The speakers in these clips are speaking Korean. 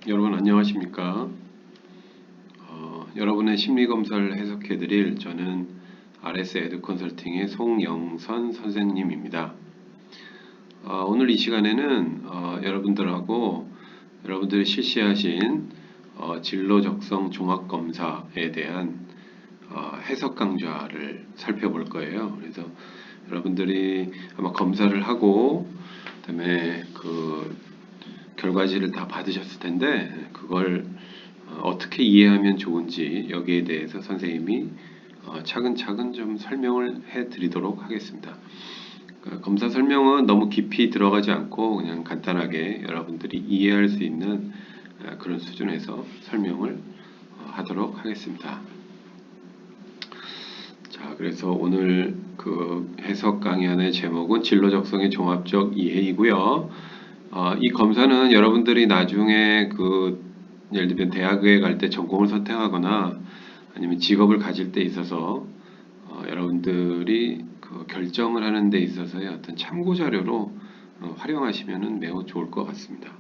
여러분 안녕하십니까? 여러분의 심리검사를 해석해드릴 저는 RS 에듀컨설팅의 송영선 선생님입니다. 오늘 이 시간에는 여러분들하고 여러분들이 실시하신 진로 적성 종합검사에 대한 해석 강좌를 살펴볼 거예요. 그래서 여러분들이 아마 검사를 하고 그다음에 그 결과지를 다 받으셨을 텐데 그걸 어떻게 이해하면 좋은지 여기에 대해서 선생님이 차근차근 좀 설명을 해드리도록 하겠습니다. 검사 설명은 너무 깊이 들어가지 않고 그냥 간단하게 여러분들이 이해할 수 있는 그런 수준에서 설명을 하도록 하겠습니다. 자, 그래서 오늘 그 해석 강연의 제목은 진로 적성의 종합적 이해이고요. 이 검사는 여러분들이 나중에 예를 들면 대학에 갈 때 전공을 선택하거나 아니면 직업을 가질 때 있어서 여러분들이 그 결정을 하는 데 있어서의 어떤 참고 자료로 활용하시면 매우 좋을 것 같습니다.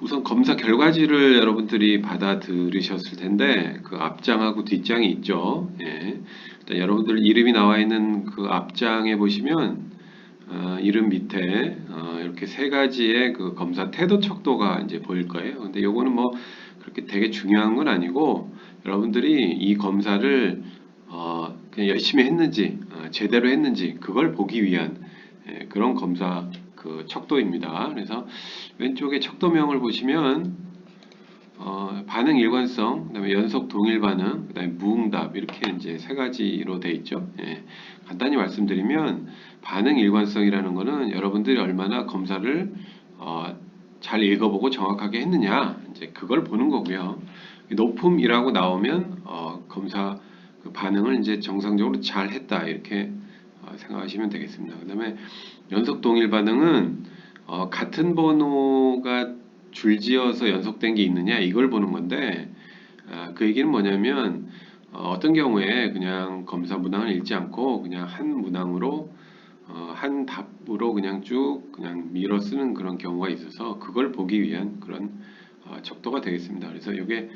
우선 검사 결과지를 여러분들이 받아들이셨을 텐데 그 앞장하고 뒷장이 있죠. 예. 일단 여러분들 이름이 나와 있는 그 앞장에 보시면 이름 밑에 이렇게 세 가지의 그 검사 태도 척도가 이제 보일 거예요. 근데 요거는 뭐 그렇게 되게 중요한 건 아니고 여러분들이 이 검사를 그냥 열심히 했는지 제대로 했는지 그걸 보기 위한 그런 검사 그 척도입니다. 그래서 왼쪽에 척도명을 보시면 반응 일관성, 그다음에 연속 동일 반응, 그다음에 무응답 이렇게 이제 세 가지로 돼 있죠. 예. 간단히 말씀드리면 반응 일관성이라는 거는 여러분들이 얼마나 검사를 잘 읽어보고 정확하게 했느냐 이제 그걸 보는 거고요. 높음이라고 나오면 검사 그 반응을 이제 정상적으로 잘 했다 이렇게 생각하시면 되겠습니다. 그다음에 연속 동일 반응은 같은 번호가 줄지어서 연속된 게 있느냐 이걸 보는 건데 그 얘기는 뭐냐면 어떤 경우에 그냥 검사 문항을 읽지 않고 그냥 한 문항으로 한 답으로 그냥 쭉 그냥 밀어 쓰는 그런 경우가 있어서 그걸 보기 위한 그런 척도가 되겠습니다. 그래서 이게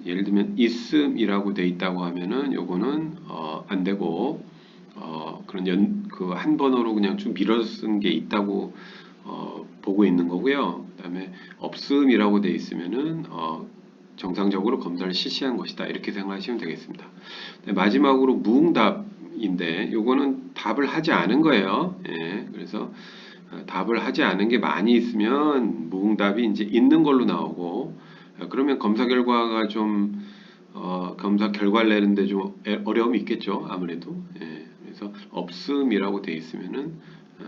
예를 들면 있음이라고 돼 있다고 하면은 요거는 안 되고 그런 그 한 번호로 그냥 쭉 밀어 쓴 게 있다고 보고 있는 거고요. 그다음에 없음이라고 돼 있으면은 정상적으로 검사를 실시한 것이다. 이렇게 생각하시면 되겠습니다. 마지막으로 무응답인데 요거는 답을 하지 않은 거예요. 예, 그래서 답을 하지 않은 게 많이 있으면 무응답이 이제 있는 걸로 나오고 그러면 검사 결과가 좀 검사 결과를 내는데 좀 어려움이 있겠죠. 아무래도. 예, 그래서 없음이라고 돼 있으면은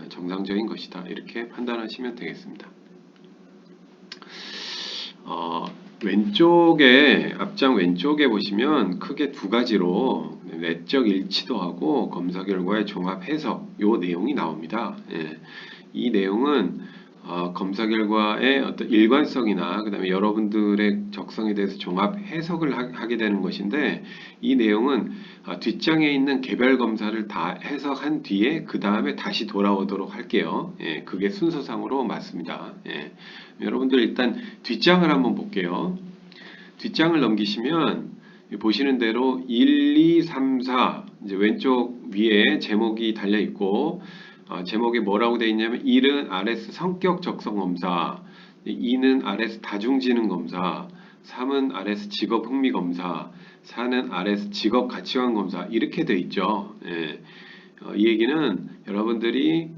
정상적인 것이다. 이렇게 판단하시면 되겠습니다. 왼쪽에 앞장 왼쪽에 보시면 크게 두 가지로 내적 일치도하고 검사 결과의 종합 해석 요 내용이 나옵니다. 예. 이 내용은 검사 결과의 어떤 일관성이나 그다음에 여러분들의 적성에 대해서 종합 해석을 하게 되는 것인데 이 내용은 뒷장에 있는 개별 검사를 다 해석한 뒤에 그 다음에 다시 돌아오도록 할게요. 예, 그게 순서상으로 맞습니다. 예. 여러분들 일단 뒷장을 한번 볼게요. 뒷장을 넘기시면 보시는 대로 1, 2, 3, 4 이제 왼쪽 위에 제목이 달려 있고 제목에 뭐라고 되어 있냐면 1은 RS 성격 적성 검사, 2는 RS 다중지능 검사, 3은 RS 직업 흥미 검사, 4는 RS 직업 가치관 검사 이렇게 되어 있죠. 예. 이 얘기는 여러분들이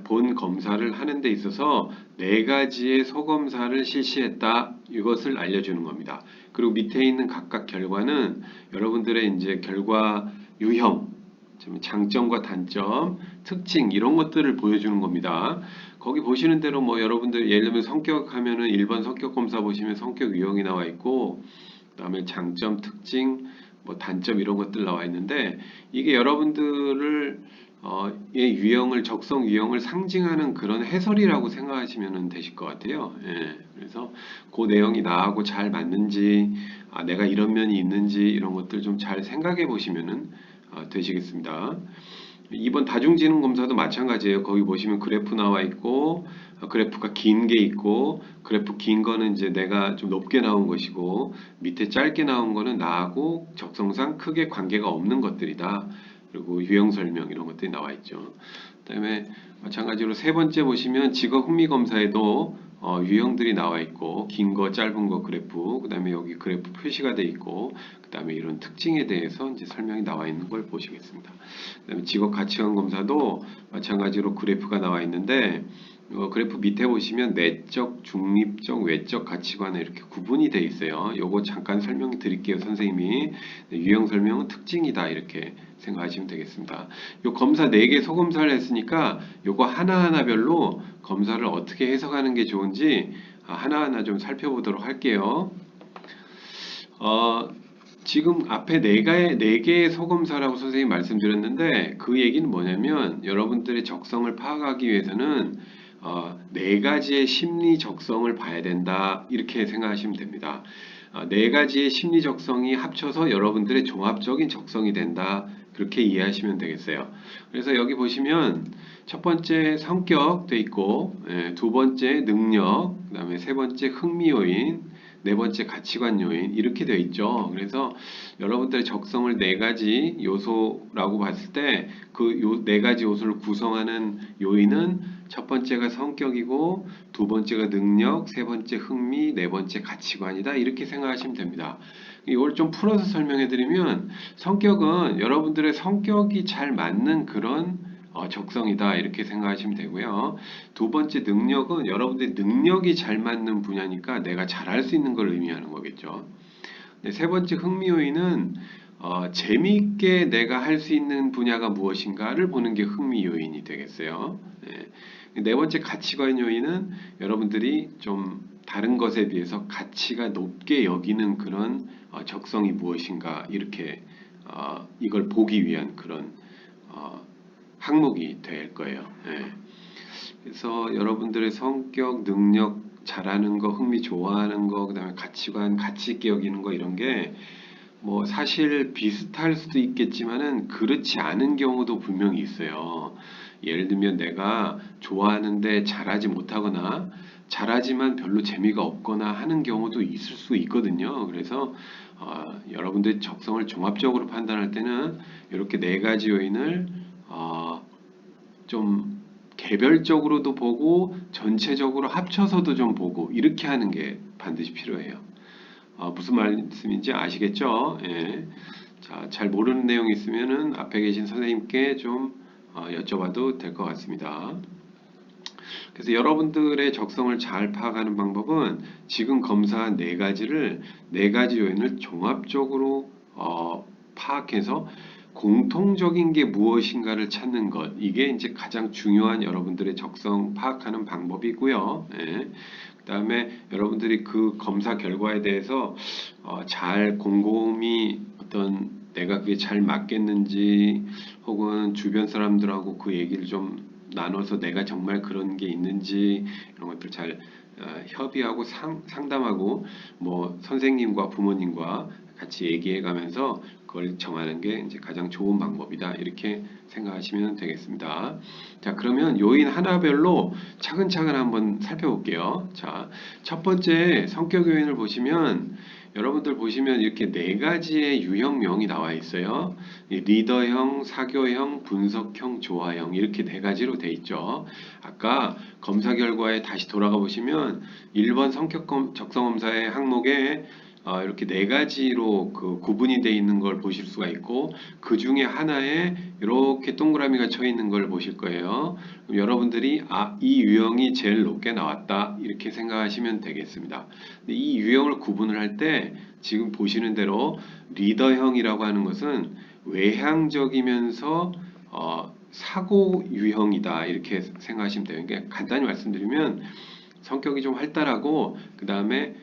본 검사를 하는 데 있어서 네 가지의 소검사를 실시했다. 이것을 알려주는 겁니다. 그리고 밑에 있는 각각 결과는 여러분들의 이제 결과 유형, 장점과 단점, 특징 이런 것들을 보여주는 겁니다. 거기 보시는 대로 뭐 여러분들 예를 들면 성격 하면은 1번 성격 검사 보시면 성격 유형이 나와 있고 그다음에 장점, 특징, 뭐 단점 이런 것들 나와 있는데 이게 여러분들을 의 유형을 적성 유형을 상징하는 그런 해설이라고 생각하시면 되실 것 같아요. 예, 그래서 그 내용이 나하고 잘 맞는지 내가 이런 면이 있는지 이런 것들 좀 잘 생각해 보시면 되시겠습니다. 이번 다중지능 검사도 마찬가지예요. 거기 보시면 그래프 나와 있고 그래프가 긴 게 있고 그래프 긴 거는 이제 내가 좀 높게 나온 것이고 밑에 짧게 나온 거는 나하고 적성상 크게 관계가 없는 것들이다. 그리고 유형 설명 이런 것들이 나와 있죠. 그다음에 마찬가지로 세 번째 보시면 직업 흥미 검사에도 유형들이 나와 있고 긴 거, 짧은 거 그래프, 그다음에 여기 그래프 표시가 돼 있고 그다음에 이런 특징에 대해서 이제 설명이 나와 있는 걸 보시겠습니다. 그다음에 직업 가치관 검사도 마찬가지로 그래프가 나와 있는데 그래프 밑에 보시면 내적, 중립적, 외적 가치관에 이렇게 구분이 돼 있어요. 요거 잠깐 설명 드릴게요, 선생님이. 네, 유형 설명은 특징이다 이렇게 생각하시면 되겠습니다. 요 검사 4개 소검사를 했으니까 요거 하나하나별로 검사를 어떻게 해석하는 게 좋은지 하나하나 좀 살펴보도록 할게요. 어, 지금 앞에 네 개의 소검사라고 선생님이 말씀드렸는데 그 얘기는 뭐냐면 여러분들의 적성을 파악하기 위해서는 네 가지의 심리 적성을 봐야 된다 이렇게 생각하시면 됩니다. 네 가지의 심리 적성이 합쳐서 여러분들의 종합적인 적성이 된다 그렇게 이해하시면 되겠어요. 그래서 여기 보시면 첫 번째 성격 돼 있고 두 번째 능력 그다음에 세 번째 흥미 요인 네 번째 가치관 요인 이렇게 되어 있죠. 그래서 여러분들의 적성을 네 가지 요소라고 봤을 때 그 네 가지 요소를 구성하는 요인은 첫 번째가 성격이고 두 번째가 능력, 세 번째 흥미, 네 번째 가치관이다. 이렇게 생각하시면 됩니다. 이걸 좀 풀어서 설명해 드리면 성격은 여러분들의 성격이 잘 맞는 그런 적성이다 이렇게 생각하시면 되고요. 두 번째 능력은 여러분들의 능력이 잘 맞는 분야니까 내가 잘할 수 있는 걸 의미하는 거겠죠. 네, 세 번째 흥미 요인은 재미있게 내가 할 수 있는 분야가 무엇인가를 보는 게 흥미 요인이 되겠어요. 네 번째 가치관 요인은 여러분들이 좀 다른 것에 비해서 가치가 높게 여기는 그런 적성이 무엇인가 이렇게 이걸 보기 위한 그런 항목이 될 거예요. 그래서 여러분들의 성격, 능력, 잘하는 거, 흥미 좋아하는 거, 그다음에 가치관, 가치 있게 여기는 거 이런 게 뭐 사실 비슷할 수도 있겠지만은 그렇지 않은 경우도 분명히 있어요. 예를 들면 내가 좋아하는데 잘하지 못하거나 잘하지만 별로 재미가 없거나 하는 경우도 있을 수 있거든요. 그래서 여러분들 적성을 종합적으로 판단할 때는 이렇게 네 가지 요인을 좀 개별적으로도 보고 전체적으로 합쳐서도 좀 보고 이렇게 하는 게 반드시 필요해요. 무슨 말씀인지 아시겠죠? 예. 자, 잘 모르는 내용이 있으면은 앞에 계신 선생님께 좀 여쭤봐도 될 것 같습니다. 그래서 여러분들의 적성을 잘 파악하는 방법은 지금 검사한 네 가지 요인을 종합적으로 파악해서 공통적인 게 무엇인가를 찾는 것. 이게 이제 가장 중요한 여러분들의 적성 파악하는 방법이고요. 예. 그다음에 여러분들이 그 검사 결과에 대해서 잘 곰곰이 어떤 내가 그게 잘 맞겠는지 혹은 주변 사람들하고 그 얘기를 좀 나눠서 내가 정말 그런 게 있는지 이런 것들 잘 협의하고 상담하고 뭐 선생님과 부모님과 같이 얘기해 가면서 그걸 정하는 게 이제 가장 좋은 방법이다. 이렇게 생각하시면 되겠습니다. 자, 그러면 요인 하나별로 차근차근 한번 살펴볼게요. 자, 첫 번째 성격 요인을 보시면 여러분들 보시면 이렇게 네 가지의 유형명이 나와 있어요. 리더형, 사교형, 분석형, 조화형 이렇게 네 가지로 돼 있죠. 아까 검사 결과에 다시 돌아가 보시면 1번 성격 적성 검사의 항목에 이렇게 네 가지로 그 구분이 되어 있는 걸 보실 수가 있고 그 중에 하나에 이렇게 동그라미가 쳐 있는 걸 보실 거예요. 그럼 여러분들이 이 유형이 제일 높게 나왔다 이렇게 생각하시면 되겠습니다. 근데 이 유형을 구분을 할 때 지금 보시는 대로 리더형이라고 하는 것은 외향적이면서 사고 유형이다 이렇게 생각하시면 돼요. 그러니까 간단히 말씀드리면 성격이 좀 활달하고 그 다음에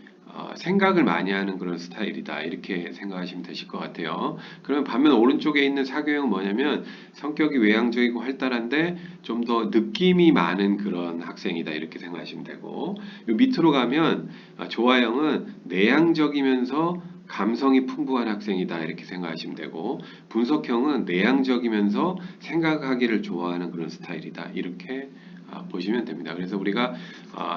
생각을 많이 하는 그런 스타일이다 이렇게 생각하시면 되실 것 같아요. 그러면 반면 오른쪽에 있는 사교형은 뭐냐면 성격이 외향적이고 활달한데 좀 더 느낌이 많은 그런 학생이다 이렇게 생각하시면 되고 요 밑으로 가면 조화형은 내향적이면서 감성이 풍부한 학생이다 이렇게 생각하시면 되고 분석형은 내향적이면서 생각하기를 좋아하는 그런 스타일이다 이렇게 보시면 됩니다. 그래서 우리가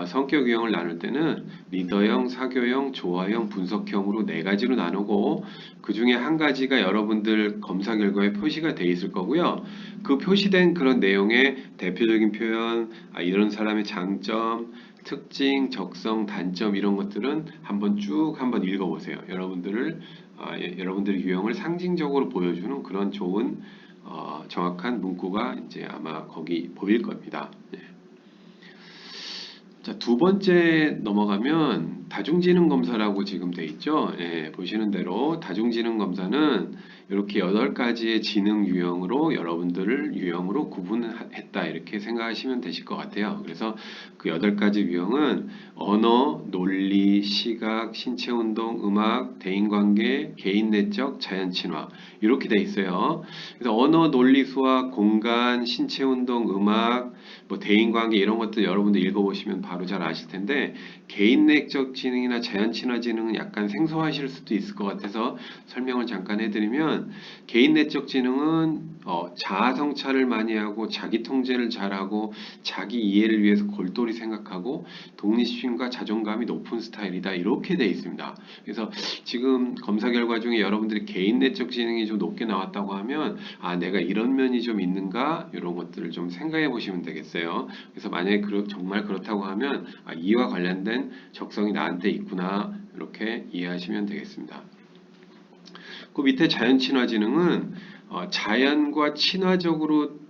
성격 유형을 나눌 때는 리더형, 사교형, 조화형, 분석형으로 네 가지로 나누고 그 중에 한 가지가 여러분들 검사 결과에 표시가 돼 있을 거고요. 그 표시된 그런 내용의 대표적인 표현, 이런 사람의 장점, 특징, 적성, 단점 이런 것들은 한번 읽어보세요. 여러분들의 유형을 상징적으로 보여주는 그런 좋은 정확한 문구가 이제 아마 거기 보일 겁니다. 예. 자, 두 번째 넘어가면 다중지능 검사라고 지금 돼 있죠. 예, 보시는 대로 다중지능 검사는 이렇게 8가지의 지능 유형으로 여러분들을 유형으로 구분했다 이렇게 생각하시면 되실 것 같아요. 그래서 그 8가지 유형은 언어, 논리, 시각, 신체운동, 음악, 대인관계, 개인내적, 자연친화 이렇게 돼 있어요. 그래서 언어, 논리, 수학, 공간, 신체운동, 음악, 뭐 대인관계 이런 것들 여러분들 읽어보시면 바로 잘 아실 텐데 개인내적 지능이나 자연친화 지능은 약간 생소하실 수도 있을 것 같아서 설명을 잠깐 해드리면 개인내적 지능은 자아 성찰을 많이 하고 자기 통제를 잘하고 자기 이해를 위해서 골똘히 생각하고 독립심과 자존감이 높은 스타일이다 이렇게 되어 있습니다. 그래서 지금 검사 결과 중에 여러분들이 개인내적 지능이 좀 높게 나왔다고 하면 내가 이런 면이 좀 있는가 이런 것들을 좀 생각해 보시면 되겠어요. 그래서 만약에 정말 그렇다고 하면 이와 관련된 적성이 나한테 있구나 이렇게 이해하시면 되겠습니다. 그 밑에 자연친화지능은 자연과 친화적으로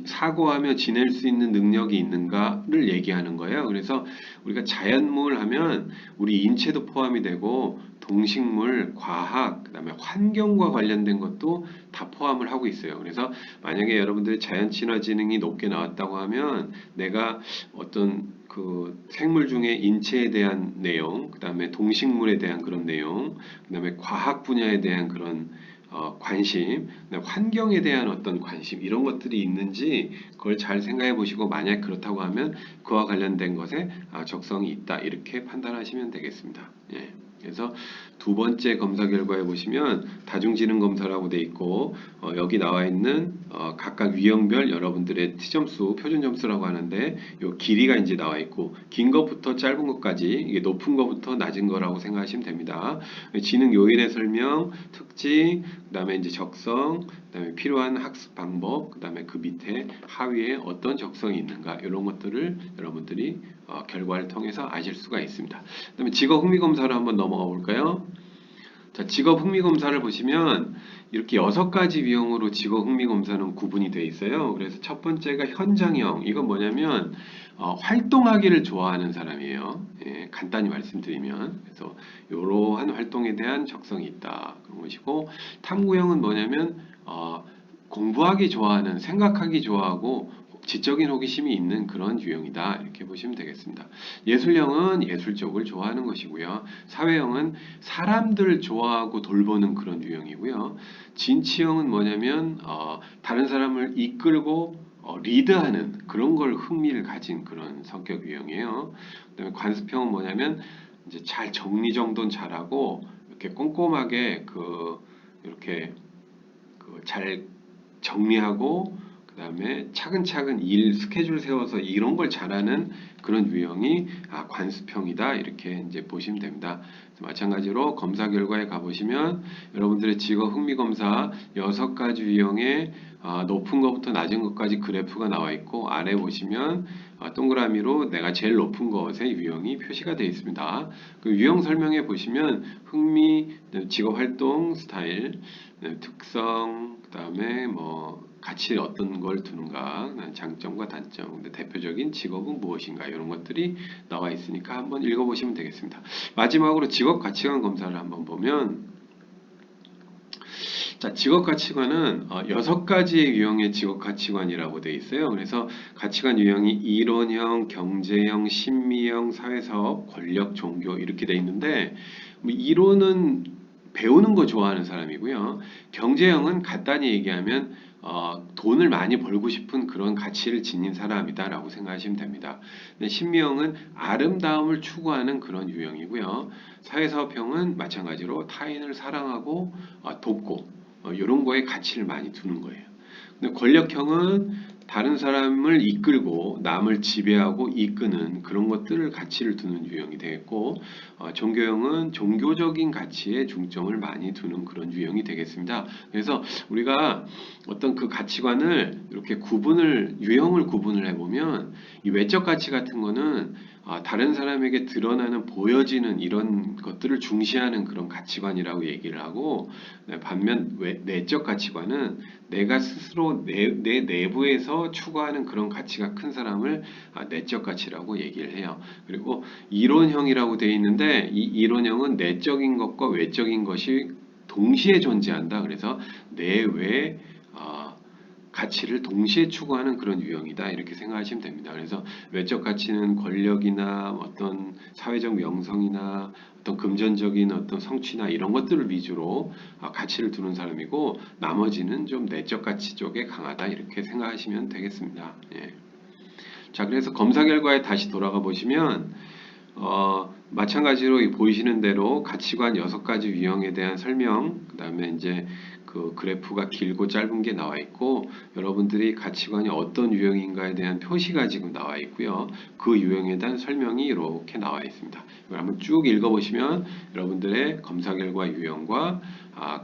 사고하며 지낼 수 있는 능력이 있는가를 얘기하는 거예요. 그래서 우리가 자연물 하면 우리 인체도 포함이 되고 동식물, 과학, 그다음에 환경과 관련된 것도 다 포함을 하고 있어요. 그래서 만약에 여러분들이 자연친화지능이 높게 나왔다고 하면 내가 어떤 그 생물 중에 인체에 대한 내용, 그다음에 동식물에 대한 그런 내용, 그다음에 과학 분야에 대한 그런 관심, 환경에 대한 어떤 관심 이런 것들이 있는지 그걸 잘 생각해 보시고 만약 그렇다고 하면 그와 관련된 것에 적성이 있다 이렇게 판단하시면 되겠습니다. 예. 그래서 두 번째 검사 결과에 보시면 다중지능 검사라고 돼 있고 여기 나와 있는 각각 유형별 여러분들의 T점수, 표준점수라고 하는데 요 길이가 이제 나와 있고 긴 것부터 짧은 것까지 이게 높은 것부터 낮은 거라고 생각하시면 됩니다. 지능 요인의 설명, 특징, 그다음에 이제 적성, 그다음에 필요한 학습 방법, 그다음에 그 밑에 하위에 어떤 적성이 있는가 이런 것들을 여러분들이 결과를 통해서 아실 수가 있습니다. 그다음에 직업 흥미 검사로 한번 넘어가 볼까요? 자, 직업 흥미 검사를 보시면 이렇게 6가지 유형으로 직업 흥미 검사는 구분이 되어 있어요. 그래서 첫 번째가 현장형. 이건 뭐냐면 활동하기를 좋아하는 사람이에요. 예, 간단히 말씀드리면 그래서 이러한 활동에 대한 적성이 있다 그런 것이고 탐구형은 뭐냐면 공부하기 좋아하는 생각하기 좋아하고 지적인 호기심이 있는 그런 유형이다 이렇게 보시면 되겠습니다. 예술형은 예술 쪽을 좋아하는 것이고요. 사회형은 사람들 좋아하고 돌보는 그런 유형이고요. 진취형은 뭐냐면 다른 사람을 이끌고 리드하는 그런 걸 흥미를 가진 그런 성격 유형이에요. 그다음에 관습형은 뭐냐면 이제 잘 정리정돈 잘하고 이렇게 꼼꼼하게 이렇게 잘 정리하고 그다음에 차근차근 일 스케줄 세워서 이런 걸 잘하는 그런 유형이 관습형이다 이렇게 이제 보시면 됩니다. 마찬가지로 검사 결과에 가보시면 여러분들의 직업 흥미 검사 6가지 유형의 높은 것부터 낮은 것까지 그래프가 나와 있고 아래 보시면 동그라미로 내가 제일 높은 것의 유형이 표시가 되어 있습니다. 그 유형 설명에 보시면 흥미, 직업 활동 스타일, 특성, 그다음에 뭐 같이 어떤 걸 두는가, 장점과 단점, 근데 대표적인 직업은 무엇인가 이런 것들이 나와 있으니까 한번 읽어보시면 되겠습니다. 마지막으로 직업 가치관 검사를 한번 보면 자, 직업 가치관은 6가지의 유형의 직업 가치관이라고 되어 있어요. 그래서 가치관 유형이 이론형, 경제형, 심미형, 사회사업, 권력, 종교 이렇게 되어 있는데 뭐 이론은 배우는 거 좋아하는 사람이고요. 경제형은 간단히 얘기하면 돈을 많이 벌고 싶은 그런 가치를 지닌 사람이다라고 생각하시면 됩니다. 근데 신미형은 아름다움을 추구하는 그런 유형이고요. 사회사업형은 마찬가지로 타인을 사랑하고 돕고 이런 거에 가치를 많이 두는 거예요. 근데 권력형은 다른 사람을 이끌고 남을 지배하고 이끄는 그런 것들을 가치를 두는 유형이 되겠고, 종교형은 종교적인 가치에 중점을 많이 두는 그런 유형이 되겠습니다. 그래서 우리가 어떤 그 가치관을 이렇게 유형을 구분을 해보면 이 외적 가치 같은 거는 다른 사람에게 드러나는 보여지는 이런 것들을 중시하는 그런 가치관이라고 얘기를 하고, 반면 내적 가치관은 내가 스스로 내 내부에서 추구하는 그런 가치가 큰 사람을 내적 가치라고 얘기를 해요. 그리고 이론형이라고 되어 있는데 이 이론형은 내적인 것과 외적인 것이 동시에 존재한다. 그래서 내외 가치를 동시에 추구하는 그런 유형이다. 이렇게 생각하시면 됩니다. 그래서 외적 가치는 권력이나 어떤 사회적 명성이나 어떤 금전적인 어떤 성취나 이런 것들을 위주로 가치를 두는 사람이고, 나머지는 좀 내적 가치 쪽에 강하다. 이렇게 생각하시면 되겠습니다. 예. 자, 그래서 검사 결과에 다시 돌아가 보시면 마찬가지로 보이시는 대로 가치관 6가지 유형에 대한 설명, 그 다음에 이제 그 그래프가 길고 짧은 게 나와 있고, 여러분들이 가치관이 어떤 유형인가에 대한 표시가 지금 나와 있고요. 그 유형에 대한 설명이 이렇게 나와 있습니다. 이걸 한번 쭉 읽어보시면 여러분들의 검사 결과 유형과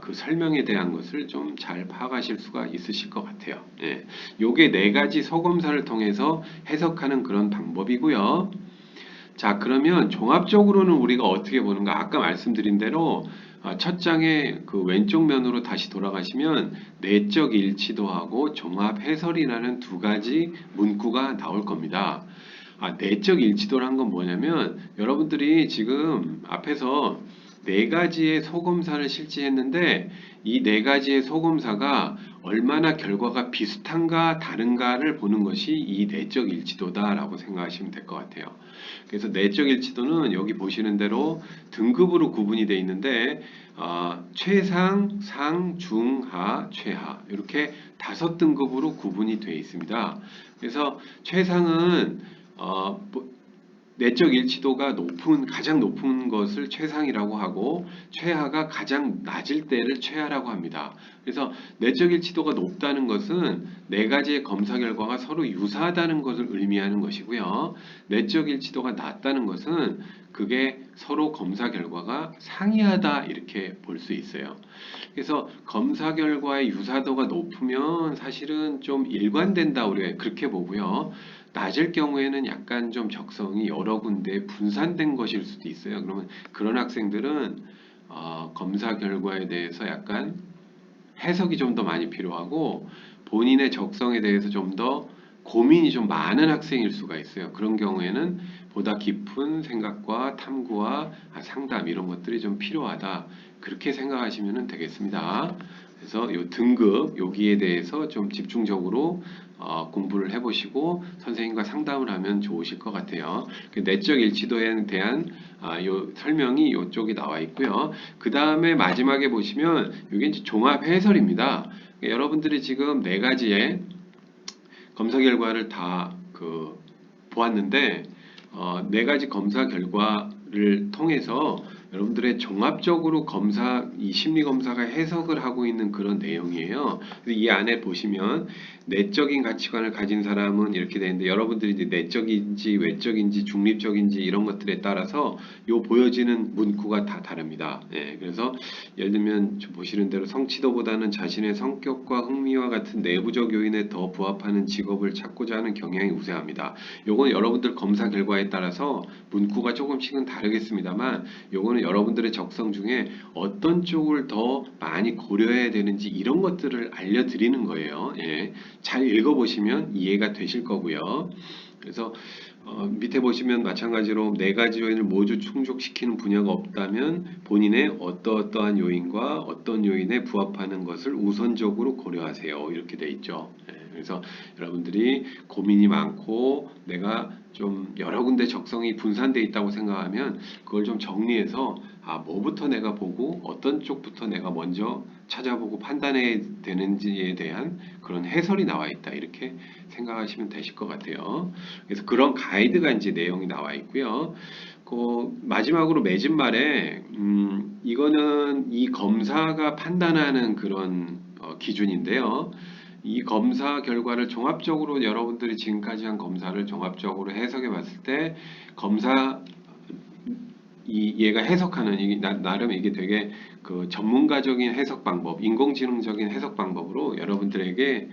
그 설명에 대한 것을 좀 잘 파악하실 수가 있으실 것 같아요. 예. 요게 4가지 소검사를 통해서 해석하는 그런 방법이고요. 자, 그러면 종합적으로는 우리가 어떻게 보는가? 아까 말씀드린 대로 첫 장의 그 왼쪽 면으로 다시 돌아가시면 내적 일치도하고 종합 해설이라는 2가지 문구가 나올 겁니다. 내적 일치도란 건 뭐냐면 여러분들이 지금 앞에서 4가지의 소검사를 실시했는데 이 4가지의 소검사가 얼마나 결과가 비슷한가 다른가를 보는 것이 이 내적 일치도다라고 생각하시면 될 것 같아요. 그래서 내적 일치도는 여기 보시는 대로 등급으로 구분이 되어 있는데 최상, 상, 중, 하, 최하 이렇게 5등급으로 구분이 되어 있습니다. 그래서 최상은 내적 일치도가 가장 높은 것을 최상이라고 하고, 최하가 가장 낮을 때를 최하라고 합니다. 그래서 내적 일치도가 높다는 것은 4가지의 검사 결과가 서로 유사하다는 것을 의미하는 것이고요. 내적 일치도가 낮다는 것은 그게 서로 검사 결과가 상이하다 이렇게 볼 수 있어요. 그래서 검사 결과의 유사도가 높으면 사실은 좀 일관된다 우리가 그렇게 보고요. 낮을 경우에는 약간 좀 적성이 여러 군데 분산된 것일 수도 있어요. 그러면 그런 학생들은 검사 결과에 대해서 약간 해석이 좀 더 많이 필요하고 본인의 적성에 대해서 좀 더 고민이 좀 많은 학생일 수가 있어요. 그런 경우에는 보다 깊은 생각과 탐구와 상담 이런 것들이 좀 필요하다. 그렇게 생각하시면 되겠습니다. 그래서 이 등급 여기에 대해서 좀 집중적으로 공부를 해보시고 선생님과 상담을 하면 좋으실 것 같아요. 그 내적 일치도에 대한 요 설명이 이쪽에 나와 있고요. 그 다음에 마지막에 보시면 이게 이제 종합 해설입니다. 여러분들이 지금 4가지의 검사 결과를 다 보았는데 4가지 검사 결과를 통해서 여러분들의 종합적으로 이 심리 검사가 해석을 하고 있는 그런 내용이에요. 그래서 이 안에 보시면 내적인 가치관을 가진 사람은 이렇게 되는데 여러분들이 이제 내적인지 외적인지 중립적인지 이런 것들에 따라서 요 보여지는 문구가 다 다릅니다. 예, 그래서 예를 들면 보시는 대로 성취도보다는 자신의 성격과 흥미와 같은 내부적 요인에 더 부합하는 직업을 찾고자 하는 경향이 우세합니다. 요건 여러분들 검사 결과에 따라서 문구가 조금씩은 다르겠습니다만 요거는 여러분들의 적성 중에 어떤 쪽을 더 많이 고려해야 되는지 이런 것들을 알려드리는 거예요. 예. 잘 읽어보시면 이해가 되실 거고요. 그래서 밑에 보시면 마찬가지로 4가지 요인을 모두 충족시키는 분야가 없다면 본인의 어떠한 요인과 어떤 요인에 부합하는 것을 우선적으로 고려하세요. 이렇게 돼 있죠. 그래서 여러분들이 고민이 많고 내가 좀 여러 군데 적성이 분산되어 있다고 생각하면 그걸 좀 정리해서 뭐부터 내가 보고 어떤 쪽부터 내가 먼저 찾아보고 판단해야 되는지에 대한 그런 해설이 나와 있다. 이렇게 생각하시면 되실 것 같아요. 그래서 그런 가이드가 이제 내용이 나와 있고요. 그 마지막으로 맺은 말에 이거는 이 검사가 판단하는 그런 기준인데요. 이 검사 결과를 종합적으로 여러분들이 지금까지 한 검사를 종합적으로 해석해 봤을 때 검사 얘가 해석하는 나름 이게 되게 그 전문가적인 해석 방법, 인공지능적인 해석 방법으로 여러분들에게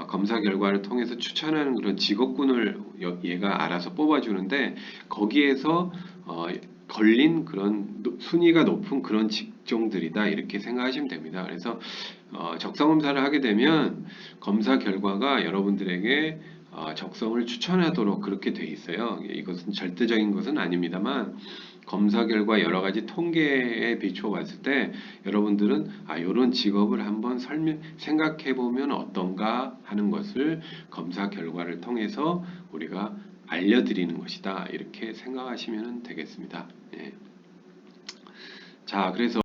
검사 결과를 통해서 추천하는 그런 직업군을 얘가 알아서 뽑아주는데 거기에서 걸린 그런 순위가 높은 그런 직종들이다 이렇게 생각하시면 됩니다. 그래서 적성 검사를 하게 되면 검사 결과가 여러분들에게 적성을 추천하도록 그렇게 돼 있어요. 이것은 절대적인 것은 아닙니다만 검사 결과 여러 가지 통계에 비추어 봤을 때 여러분들은 이런 직업을 한번 생각해 보면 어떤가 하는 것을 검사 결과를 통해서 우리가 알려드리는 것이다. 이렇게 생각하시면 되겠습니다. 예. 자, 그래서